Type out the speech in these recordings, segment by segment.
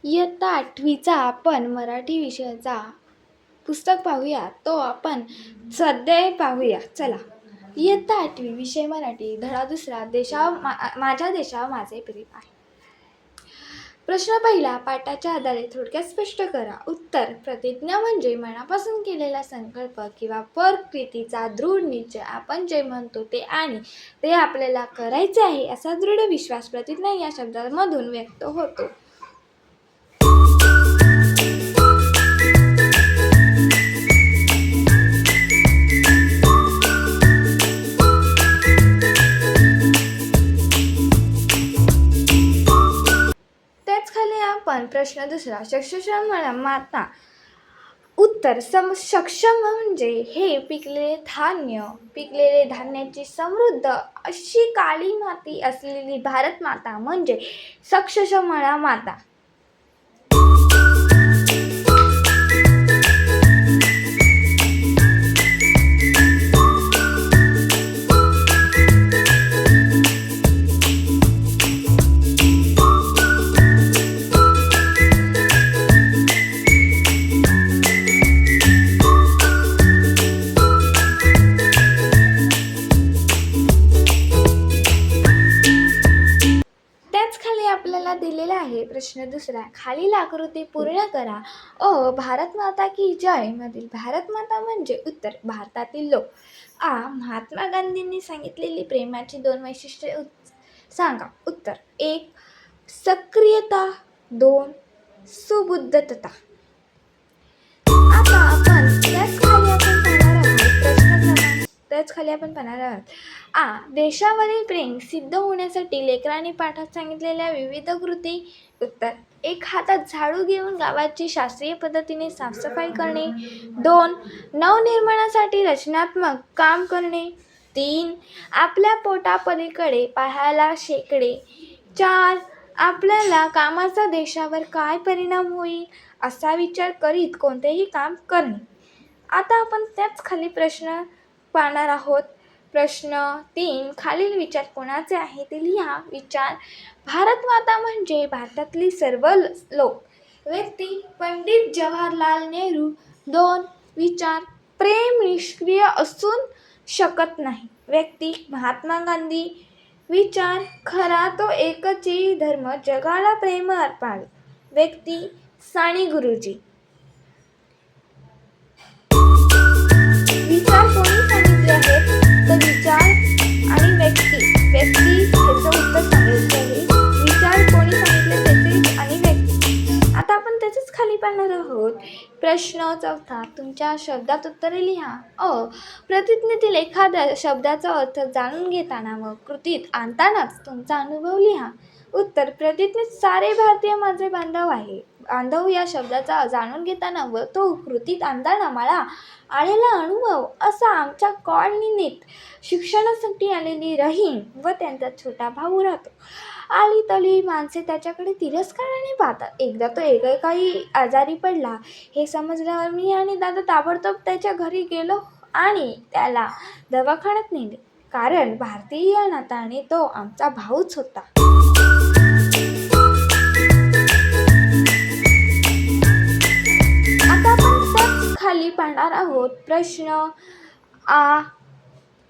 इयत्ता 8वीचा आपण मराठी विषयाचा पुस्तक पाहूया. तो आपण स्वाध्याय पाहूया. चला. इयत्ता 8वी विषय मराठी धडा दुसरा माझ्या देशावर माझे प्रेम आहे. प्रश्न पहिला, पाठाच्या आधारे थोडक्यात स्पष्ट करा. उत्तर, प्रतिज्ञा म्हणजे मनापासून केलेला संकल्प किंवा प्रकृतीचा दृढ निश्चय. आपण जे म्हणतो ते आणि ते आपल्याला करायचे आहे असा दृढ विश्वास प्रतिज्ञा या शब्दामधून व्यक्त होतो. आपण प्रश्न दुसरा, सक्षम माता. उत्तर, सक्षम म्हणजे हे पिकलेले धान्याची समृद्ध अशी काळी माती असलेली भारत माता म्हणजे सक्षम माता. आपल्याला दिलेला आहे. प्रश्न दुसरा, खालील आकृती पूर्ण करा. भारत माता की जय मधील भारत माता म्हणजे उत्तर, भारतातील लोक. महात्मा गांधींनी सांगितलेली प्रेमाची 2 वैशिष्ट्ये सांगा. उत्तर, 1 सक्रियता, 2 सुबुद्धता. आता आपण त्याच खाली आपण पाहणार आहोत. देशावरील प्रेम सिद्ध होण्यासाठी लेकरांनी पाठात सांगितलेल्या विविध कृती. उत्तर, 1 हातात झाडू घेऊन गावाची शास्त्रीय पद्धतीने साफसफाई करणे. 2 नवनिर्माणासाठी रचनात्मक काम करणे. 3 आपल्या पोटापलीकडे पाहायला शिकणे. 4 आपल्याला कामाचा देशावर काय परिणाम होईल असा विचार करीत कोणतेही काम करणे. आता आपण त्याच खाली प्रश्न पाहणार आहोत. प्रश्न 3, खालील विचार कोणाचे आहे ते लिहा. विचार, भारत माता म्हणजे भारतातली सर्व लोक. व्यक्ती, पंडित जवाहरलाल नेहरू. 2 विचार, प्रेम निष्क्रिय असू शकत नाही. व्यक्ती, महात्मा गांधी. विचार, खरा तो एकची धर्म जगाला प्रेम अर्पावे. व्यक्ती, साने गुरुजी. विचार कोणी सांगितले आहेत तर विचार आणि व्यक्ती ह्याचं उत्तर सांगायचं आहे. विचार कोणी सांगितले त्याचे आणि व्यक्ती. आता आपण त्याचंच खाली पाहणार आहोत. प्रश्न 4, तुमच्या शब्दात उत्तरे लिहा. प्रतिज्ञेतील एखाद्या शब्दाचा अर्थ जाणून घेताना व कृतीत आणतानाच तुमचा अनुभव लिहा. उत्तर, प्रतिज्ञेत सारे भारतीय माझे बांधव आहे. बांधव या शब्दाचा जाणून घेताना व तो कृतीत आणताना मला आलेला अनुभव असा आमच्या कॉलनीत शिक्षणासाठी आलेली रहीम व त्यांचा छोटा भाऊ राहतो. आली तली माणसे त्याच्याकडे तिरस्काराने पाहतात. एकदा तो एकेकाळी आजारी पडला हे समजल्यावर मी आणि दादा ताबडतोब त्याच्या घरी गेलो आणि त्याला दवाखान्यात नेले, कारण भारतीय नात्याने तो आमचा भाऊच होता. खाली पाहणार आहोत. प्रश्न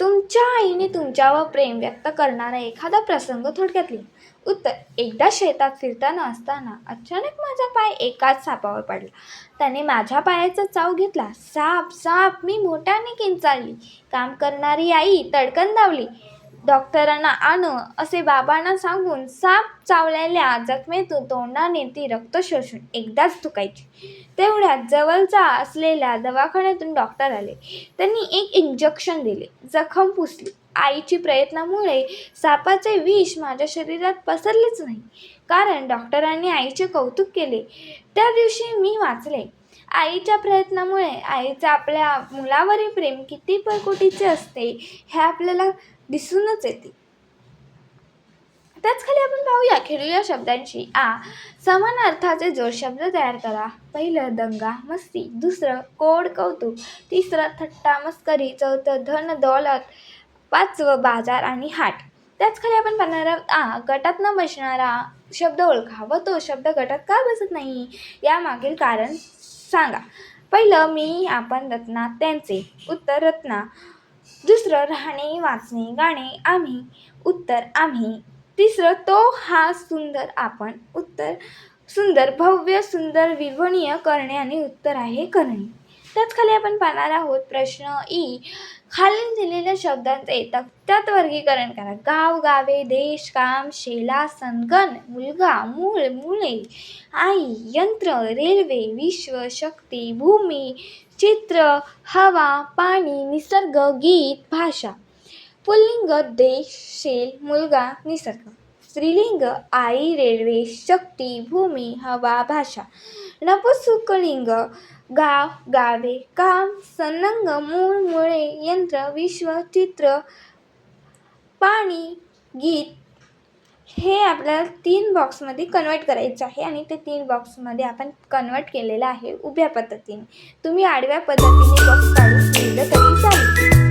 तुमच्या आईने तुमच्यावर प्रेम व्यक्त करणारा एखादा प्रसंग थोडक्यात लिहा. उत्तर, एकदा शेतात फिरताना असताना अचानक माझा पाय एकाच सापावर पडला. त्याने माझ्या पायाचा चाव घेतला. साप साप मी मोठ्याने किंचाळली. काम करणारी आई तडकन धावली. डॉक्टरांना आण असे बाबांना सांगून साप चावलेल्या जखमेतून तोंडाने ती रक्त शोषून एकदाच थुकायची. तेवढ्यात जवळचा असलेल्या दवाखान्यातून डॉक्टर आले. त्यांनी एक इंजेक्शन दिले. जखम पुसली. आईच्या प्रयत्नामुळे सापाचे विष माझ्या शरीरात पसरलेच नाही, कारण डॉक्टरांनी आईचे कौतुक केले. त्या दिवशी मी वाचले. आईच्या प्रयत्नामुळे आईचे आपल्या मुलावरील प्रेम किती परकोटीचे असते हे आपल्याला दिसूनच येते. त्याच खाली आपण पाहूया खेळूया शब्दांशी. समान अर्थाचे जोड शब्द तयार करा. पहिलं, दंगा मस्ती. दुसरं, कोड कौतुक. तिसरं, थट्टा मस्करी. चौथं, धन दौलत. 5वं, बाजार आणि हाट. त्याच खाली आपण पाहणार आहोत गटात न बसणारा शब्द ओळखा व तो शब्द गटात का बसत नाही यामागील कारण सांगा. पहिलं मी, आपण, रत्ना, त्यांचे. उत्तर रत्ना. दुसरं राहणे, वाचणे, गाणे. आम्ही. उत्तर आम्ही. तिसरं तो, हा, सुंदर, आपण. उत्तर सुंदर, भव्य, सुंदर, विवरणीय, करणे आणि उत्तर आहे करणे. त्याच खाली आपण पाहणार आहोत प्रश्न ई. खालील दिलेल्या शब्दांचे तक्त्यात वर्गीकरण करा. गाव, गावे, देश, काम, शेला, सनगण, मुलगा, मूळ, मुले, आई, यंत्र, रेल्वे, विश्व, शक्ती, भूमी, चित्र, हवा, पाणी, निसर्ग, गीत, भाषा. पुल्लिंग देश, शेल, मुलगा, निसर्ग. स्त्रीलिंग आई, रेल्वे, शक्ती, भूमी, हवा, भाषा. नपुंसकलिंग गाव, गावे, काम, संलग्न, मूळ, मुळे, यंत्र, विश्व, चित्र, पाणी, गीत. हे आपल्याला 3 बॉक्समध्ये कन्वर्ट करायचं आहे आणि ते 3 बॉक्समध्ये आपण कन्वर्ट केलेलं आहे उभ्या पद्धतीने. तुम्ही आडव्या पद्धतीने बॉक्स काढून लिहिलं तरी चालेल.